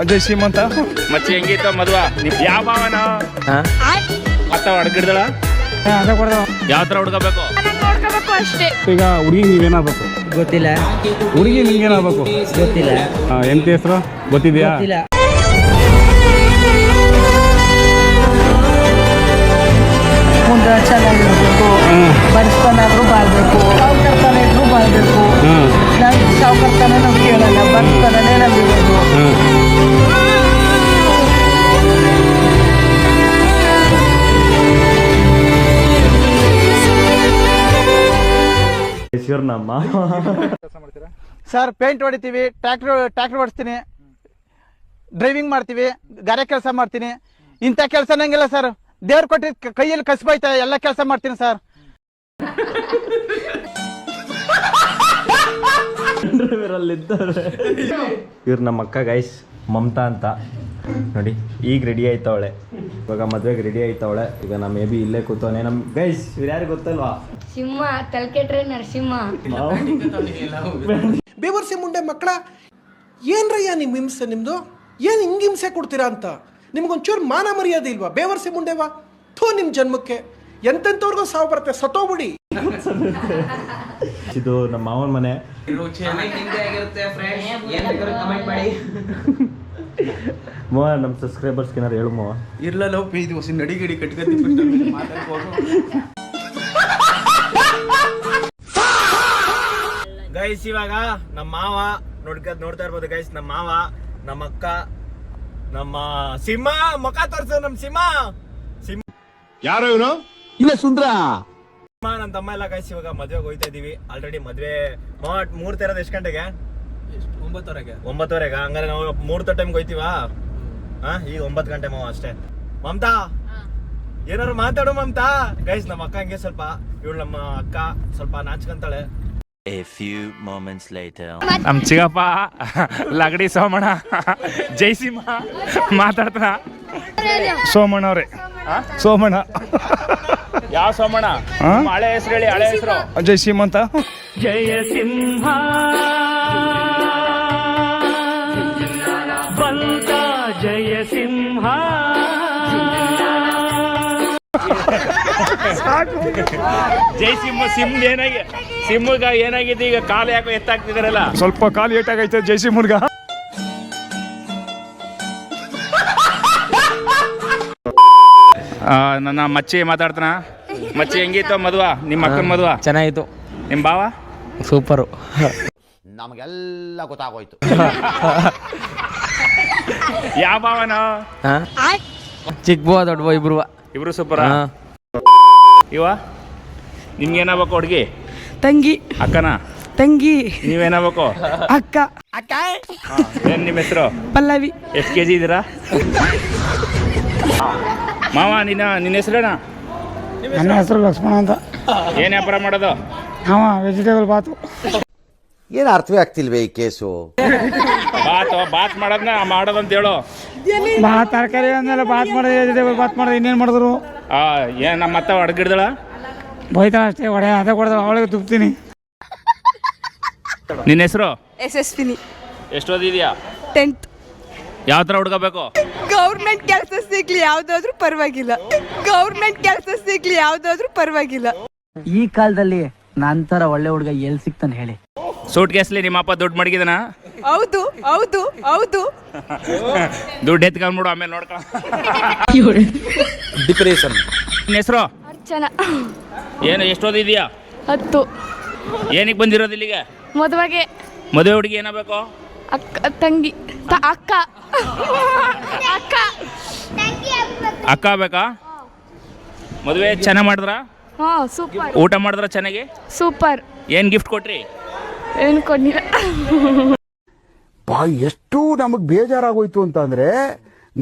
ಅಜಯ್ ಶ್ರೀಮಂತ ಮಚ್ಚಿ ಹೆಂಗಿತ್ತು ಮದುವ ಯಾವ ಭಾವನ ಮತ್ತ ಹೊಡ್ಗಿಡ್ದಳ ಯಾವ ತರ ಹುಡ್ಕೋಬೇಕು ಅಷ್ಟೇ. ಈಗ ಹುಡುಗಿ ನೀವೇನಾಗಬೇಕು ಗೊತ್ತಿಲ್ಲ. ಹುಡುಗಿ ನಿಮ್ಗೇನಾಗಬೇಕು ಗೊತ್ತಿಲ್ಲ. ಎಂತ ಹೆಸರು ಗೊತ್ತಿದ್ಯಾ? ಮುಂದೆ ಚೆನ್ನಾಗಿರ್ಬೇಕು, ಬಡಿಸ್ತಾನಾದ್ರೂ ಬಾಳ್ಬೇಕು, ಸಾವುಕಾರ್ತಾನ ಇದ್ರು ಬಾಳ್ಬೇಕು. ನಾವು ಸಾವುಕಾರ್ತಾನೆ ನಾವು ಕೇಳಲ್ಲ, ಬಡಿಸ್ತಾನೇ ನಂಬಿರೋದು. ಸರ್ ಪೇಂಟ್ ಹೊಡಿತೀವಿ, ಟ್ರ್ಯಾಕ್ಟರ್ ಓಡಿಸ್ತೀನಿ, ಡ್ರೈವಿಂಗ್ ಮಾಡ್ತೀವಿ, ಗಾರೆ ಕೆಲಸ ಮಾಡ್ತೀನಿ. ಇಂಥ ಕೆಲಸ ನಂಗಿಲ್ಲ ಸರ್. ದೇವ್ರು ಕೊಟ್ಟಿದ್ದ ಕೈಯಲ್ಲಿ ಕಸ್ಬೈತೆ ಎಲ್ಲ ಕೆಲಸ ಮಾಡ್ತೀನಿ ಸರ್. ಇವ್ರು ನಮ್ಮ ಅಕ್ಕ ಗೈಸ್, ಮಮತಾ ಅಂತ ನೋಡಿ. ಈಗ ರೆಡಿ ಆಯ್ತವಳೆ, ಇವಾಗ ಮದ್ವೆಗೆ ರೆಡಿ ಆಯ್ತವಳೆ. ಈಗ ನಾ ಮೇ ಬಿ ಇಲ್ಲೇ ಕೂತವನೆ. ನಮ್ ಗೈಸ್ ಇವ್ರು ಯಾರು ಗೊತ್ತಲ್ವಾ? ಸಿಂಹ, ತಲ್ಕೆಟ್ರೆ ನರಸಿಂಹ. ಬೇವರ್ಸಿ ಮುಂಡೆ ಮಕ್ಕಳ, ಏನ್ರಯ್ಯ ನಿಮ್ಮ ಹಿಂಸೆ? ನಿಮ್ದು ಏನು ಹಿಂಗೆ ಹಿಂಸೆ ಕೊಡ್ತೀರಾ ಅಂತ ನಿಮ್ಗೊಂಚೂರು ಮಾನ ಮರ್ಯಾದೆ ಇಲ್ವಾ? ಬೇವರ್ಸಿ ಮುಂಡೆವಾ ಥೂ ನಿಮ್ಮ ಜನ್ಮಕ್ಕೆ. ಎಂತೆಂಥವ್ರಿಗೂ ಸಾವು ಬರುತ್ತೆ, ಸತ್ತೋಗ್ಬಿಡಿ. ಇದು ನಮ್ಮ ಮಾವನ ಮನೆ. ಮೋ ನಮ್ಮ ಸಬ್ಸ್ಕ್ರೈಬರ್ಸ್ಗೆ ಏನಾರು ಹೇಳು ಮೋ. ಇರ್ಲಲ್ಲ ಇದು ಹೊಸ ನಡಿಗಡಿ ಕಟ್ಕತಿ ಗೈಸ್ ಇವಾಗ ನಮ್ಮ ಮಾವ ನೋಡ್ತಾ ಇರ್ಬೋದು ಗೈಸ್. ನಮ್ಮ ಮಾವ, ನಮ್ಮ ಅಕ್ಕ, ನಮ್ಮ ಸಿಂಹ ಮುಖ ತೋರ್ಸು. ನಮ್ಮ ಸಿಂಹ ಯಾರು ಇವನು? ಇಲ್ಲ ಸುಂದ್ರ ನನ್ನ ತಮ್ಮ ಎಲ್ಲ ಗೈಸ್. ಇವಾಗ ಮದ್ವೆಗೆ ಹೋಯ್ತಾ ಇದೀವಿ. ಆಲ್ರೆಡಿ ಮದ್ವೆ ಮುಹೂರ್ತ ಇರೋದು ಎಷ್ಟು ಗಂಟೆಗೆ? 9:30. ಹಂಗಾರೆ ನಾವು ಮುಹೂರ್ತ ಟೈಮ್ಗೆ ಹೋಯ್ತೀವಾ? ಈಗ 9 ಗಂಟೆ ಮಾವ ಅಷ್ಟೇ. ಮಮತಾ ಏನಾರು ಮಾತಾಡು ಮಮತಾ. ಗೈಸ್ ನಮ್ಮ ಅಕ್ಕ ಹಂಗೆ ಸ್ವಲ್ಪ, ಇವಳು ನಮ್ಮ ಅಕ್ಕ ಸ್ವಲ್ಪ ನಾಚ್ಕಂತಾಳೆ. A few moments later. ನಮ್ ಚಿಗಪ್ಪ ಲಗಡಿ ಸೋಮಣ್ಣ ಜೈಸಿಂಹ ಮಾತಾಡ್ತಾನ. ಸೋಮಣ್ಣ ಅವ್ರೆ. ಸೋಮಣ್ಣ ಯಾವ ಸೋಮಣ್ಣ? ಹಳೆ ಹೆಸರು ಹೇಳಿ, ಹಳೆ ಹೆಸರು. ಅಜಯ್ ಶ್ರೀಮಂತ. ಜಯ ಸಿಂಹ ಬಂತ, ಜಯ ಸಿಂಹ. ಜೈಸಿಂಹ ಸಿಂಹ ಏನಾಗಿ ಸಿಂಹಗ ಏನಾಗಿದೆ ಈಗ? ಕಾಲು ಯಾಕೋ ಎತ್ತಾಗ್ತಿದಾರಲ್ಲ, ಸ್ವಲ್ಪ ಕಾಲು ಏಟಾಗೈತೆ ಜಯಸಿಂಹರ್ಗ. ನನ್ನ ಮಚ್ಚಿ ಮಾತಾಡ್ತಾನ. ಮಚ್ಚಿ ಹೆಂಗಿತ್ತು ಮದುವ? ನಿಮ್ಮ ಅಕ್ಕನ ಮದುವ ಚೆನ್ನಾಗಿತ್ತು. ನಿಮ್ಮ ಭಾವ ಸೂಪರು. ನಮಗೆಲ್ಲ ಗೊತ್ತಾಗೋಯ್ತು. ಯಾವ ಭಾವನ? ಚಿಕ್ಕ ಬೋ ದೊಡ್ಡ ಬೋ ಇಬ್ರು ಸೂಪರ. ಇವ ನಿಮ್ಗೇನಾಗಬೇಕು ಹುಡುಗಿ? ತಂಗಿ. ಅಕ್ಕನ ತಂಗಿ. ನೀವೇನಾಗಬೇಕು? ಅಕ್ಕ. ಏನ್ ನಿಮ್ಮ ಹೆಸರು? ಪಲ್ಲವಿ. ಎಷ್ಟು ಕೆಜಿ ಇದ್ದೀರಾ ಮಾವ? ನಿನ್ನ ಹೆಸರೇನಾ? ನನ್ನ ಹೆಸರು ಲಕ್ಷ್ಮಣ ಅಂತ. ಏನ್ ವ್ಯಾಪಾರ ಮಾಡೋದು? ವೆಜಿಟೇಬಲ್ ಬಾತು. ಏನು ಅರ್ಥವೇ ಆಗ್ತಿಲ್ವೇ ಈ ಕೇಸು? ಬಾತ್ ಮಾಡೋದಂತ ಹೇಳು. ತರಕಾರಿ ಅಂದಮೇಲೆ ಬಾತ್ ಮಾಡೋದು, ವೆಜಿಟೇಬಲ್ ಬಾತ್ ಮಾಡೋದು. ಇನ್ನೇನು ಮಾಡಿದ್ರು? ಏನ್ ನಮ್ಮ ಅತ್ತ ಹೊಡ್ಗಿಡ್ದಳ? ಬೈತಾಳ ಅಷ್ಟೇ, ಒಡೆ ಅದೇ ಕೊಡ್ದಾಳ, ಅವಳಿಗೆ ತುಪ್ತೀನಿ. ನಿನ್ನ ಹೆಸರು? ಯಶಸ್ವಿನಿ. ಎಷ್ಟು ಓದಿದ್ಯಾ? 10th. ಯಾವ ಥರ ಹುಡ್ಕೋಬೇಕು? ಗೌರ್ಮೆಂಟ್ ಕೆಲಸ ಸಿಗ್ಲಿ ಯಾವ್ದಾದ್ರು ಪರವಾಗಿಲ್ಲ. ಗೌರ್ಮೆಂಟ್ ಕೆಲಸ ಸಿಗ್ಲಿ ಯಾವ್ದಾದ್ರು ಪರವಾಗಿಲ್ಲ. ಈ ಕಾಲದಲ್ಲಿ ನಂತರ ಒಳ್ಳೆ ಹುಡುಗ ಎಲ್ಲಿ ಸಿಗ್ತಾನೆ ಹೇಳಿ? ಸೂಟ್ ಕೇಸ್ಲಿ ನಿಮ್ಮ ಅಪ್ಪ ದುಡ್ಡು ಮಡಗಿದನ? ಹೌದು ಹೌದು ಹೌದು. ದುಡ್ಡು ಎತ್ಕೊಂಡ್ಬಿಡು, ಆಮೇಲೆ ನೋಡ್ಕೊ. ಡಿಪ್ರೆಷನ್. ನಿನ್ನ ಹೆಸರು? ಅರ್ಚನಾ. ಏನು ಎಷ್ಟು ಓದಿದ್ಯಾ? 10. ಏನಕ್ಕೆ ಬಂದಿರೋದು ಇಲ್ಲಿಗೆ? ಮದುವೆಗೆ. ಮದುವೆ ಹುಡುಗಿ ಏನಾಗಬೇಕು? ಅಕ್ಕ, ತಂಗಿ, ಅಕ್ಕ. ಅಕ್ಕ ಅಕ್ಕ ಬೇಕಾ? ಮದುವೆ ಚೆನ್ನಾಗಿ ಮಾಡಿದ್ರ? ಹಾ ಸೂಪರ್. ಊಟ ಮಾಡಿದ್ರ ಚೆನ್ನಾಗಿ? ಸೂಪರ್. ಏನು ಗಿಫ್ಟ್ ಕೊಟ್ರಿ? ಏನು ಕೊಡ್ಲಿಲ್ಲ. ಎಷ್ಟು ನಮಗೆ ಬೇಜಾರಾಗೋಯ್ತು ಅಂತಂದ್ರೆ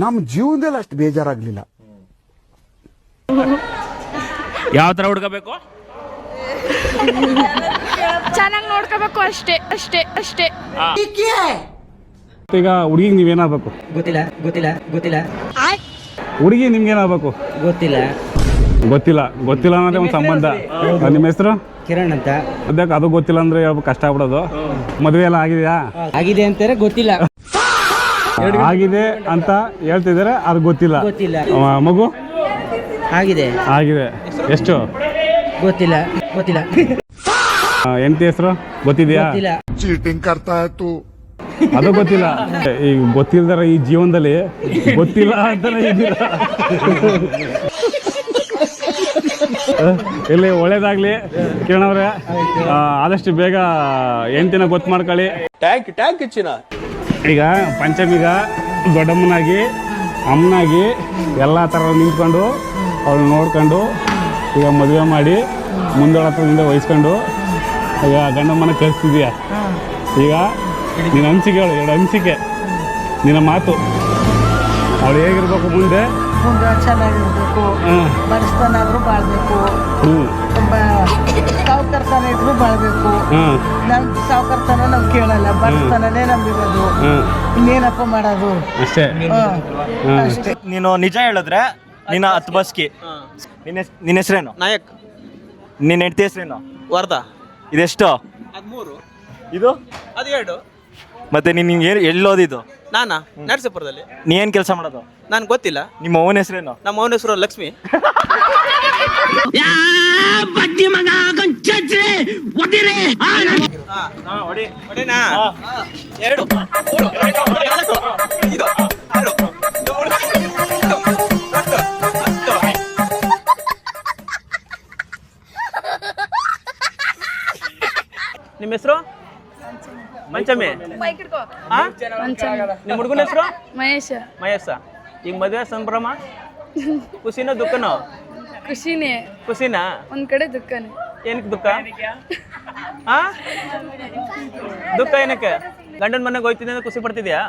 ನಮ್ಮ ಜೀವನದಲ್ಲಿ ಅಷ್ಟು ಬೇಜಾರಾಗ್ಲಿಲ್ಲ. ಯಾವ ಥರ ಹುಡ್ಕೋಬೇಕು? ಚೆನ್ನಾಗಿ ನೋಡ್ಕೋಬೇಕು ಅಷ್ಟೇ ಅಷ್ಟೇ ಅಷ್ಟೇ. ಈಗ ಹುಡುಗಿಗೆ ನೀವೇನಾಗಬೇಕು? ಗೊತ್ತಿಲ್ಲ ಗೊತ್ತಿಲ್ಲ ಗೊತ್ತಿಲ್ಲ. ಹುಡುಗಿ ನಿಮ್ಗೇನಾಗಬೇಕು? ಗೊತ್ತಿಲ್ಲ. ಗೊತ್ತಿಲ್ಲ ಅನ್ನೋದೇ ಒಂದು ಸಂಬಂಧ. ನಿಮ್ಮ ಹೆಸರು? ಕಿರಣ್ ಅಂತ. ಅದಕ್ಕೆ ಅದು ಗೊತ್ತಿಲ್ಲ ಅಂದ್ರೆ ಹೇಳ್ಬೇಕು, ಕಷ್ಟ ಆಗ್ಬಿಡೋದು. ಮದುವೆ ಎಲ್ಲ ಆಗಿದೆಯಾ? ಆಗಿದೆ ಅಂತಾರೆ, ಗೊತ್ತಿಲ್ಲ. ಆಗಿದೆ ಅಂತ ಹೇಳ್ತಿದ್ದಾರೆ, ಅದು ಗೊತ್ತಿಲ್ಲ. ಮಗು ಆಗಿದೆ ಆಗಿದೆ. ಎಷ್ಟು? ಗೊತ್ತಿಲ್ಲ. ಎಂತ ಹೆಸರು ಗೊತ್ತಿದ್ಯಾ? ಅದು ಗೊತ್ತಿಲ್ಲ. ಈಗ ಗೊತ್ತಿಲ್ದಾರ ಈ ಜೀವನದಲ್ಲಿ ಗೊತ್ತಿಲ್ಲ ಅಂತಾನೆ ಇದ್ದೀರಾ. ಇಲ್ಲಿ ಒಳ್ಳೇದಾಗ್ಲಿ ಕಿರಣ್ ಅವ್ರೆ, ಆದಷ್ಟು ಬೇಗ ಹೆಂಡ್ತಿನ ಗೊತ್ತು ಮಾಡ್ಕೊಳ್ಳಿ. ಈಗ ಪಂಚಮಿಗ ದೊಡ್ಡಮ್ಮನಾಗಿ ಅಮ್ಮನಾಗಿ ಎಲ್ಲ ಥರ ನಿಂತ್ಕೊಂಡು ಅವ್ರು ನೋಡ್ಕೊಂಡು ಈಗ ಮದುವೆ ಮಾಡಿ ಮುಂದೊಳ ಹತ್ರದಿಂದ ವಹಿಸ್ಕೊಂಡು ಈಗ ಗಂಡಮ್ಮನ ಕಳಿಸ್ತಿದೀಯ. ಈಗ ನಿನ್ನ ಅನಿಸಿಕೆ ಹೇಳು, 2 ಅನಿಸಿಕೆ, ನಿನ್ನ ಮಾತು. ಅವಳು ಹೇಗಿರ್ಬೇಕು ಮುಂದೆ? ಚೆನ್ನಾಗಿರ್ಬೇಕು, ಬಡಸ್ತನಾದ್ರೂ ಬಾಳ್ಬೇಕು, ಸಾವುಕಾರತನ ಇದ್ರು ಬಾಳ್ಬೇಕು. ನಮ್ ಸಾವುಕಾರತನ ನಾವ್ ಕೇಳಲ್ಲ, ಬಡಸ್ತನೇ ನಮ್ದಿರೋದು. ಇನ್ನೇನಪ್ಪ ಮಾಡೋದು? ಅಷ್ಟೇ. ಅಷ್ಟೇ. ನೀನು ನಿಜ ಹೇಳಿದ್ರೆ ನಿನ್ನ 10 ಬಸ್ಕಿ. ನಿನ್ನ ಹೆಸರೇನು? ನಾಯಕ್. ನಿನ್ನ ಹೆಂಡತಿ ಹೆಸರೇನು? ವರ್ಧಾ. ಇದೆಷ್ಟು? 13. ಇದು 17. ಮತ್ತೆ ನೀನು ಎಲ್ಲಿ ಓದಿದ್ದು? ನಾನಾ ನರಸೀಪುರದಲ್ಲಿ. ನೀ ಏನು ಕೆಲಸ ಮಾಡೋದು? ನನ್ಗೆ ಗೊತ್ತಿಲ್ಲ. ನಿಮ್ಮ ಅವನ ಹೆಸರೇನು? ನಮ್ಮ ಅವನ ಹೆಸರು ಲಕ್ಷ್ಮಿ. ನಿಮ್ಮ ಹೆಸರು? ಮಂಚಮಿ. ನಿಮ್ಮ ಹುಡುಗನ ಹೆಸರು? ಮಹೇಶ. ಮಹೇಶ. ಈಗ ಮದುವೆ ಸಂಭ್ರಮ ಖುಷಿನೋ ದುಃಖನೋ? ಖುಷಿನಾ? ಒಂದ್ ಕಡೆ ದುಃಖನೇ. ಏನಕ್ಕೆ ದುಃಖ? ದುಃಖ ಏನಕ್ಕೆ? ಗಂಡನ ಮನೆಗೆ ಹೋಯ್ತಿದ್ದೆ ಖುಷಿ ಪಡ್ತಿದ್ಯಾ?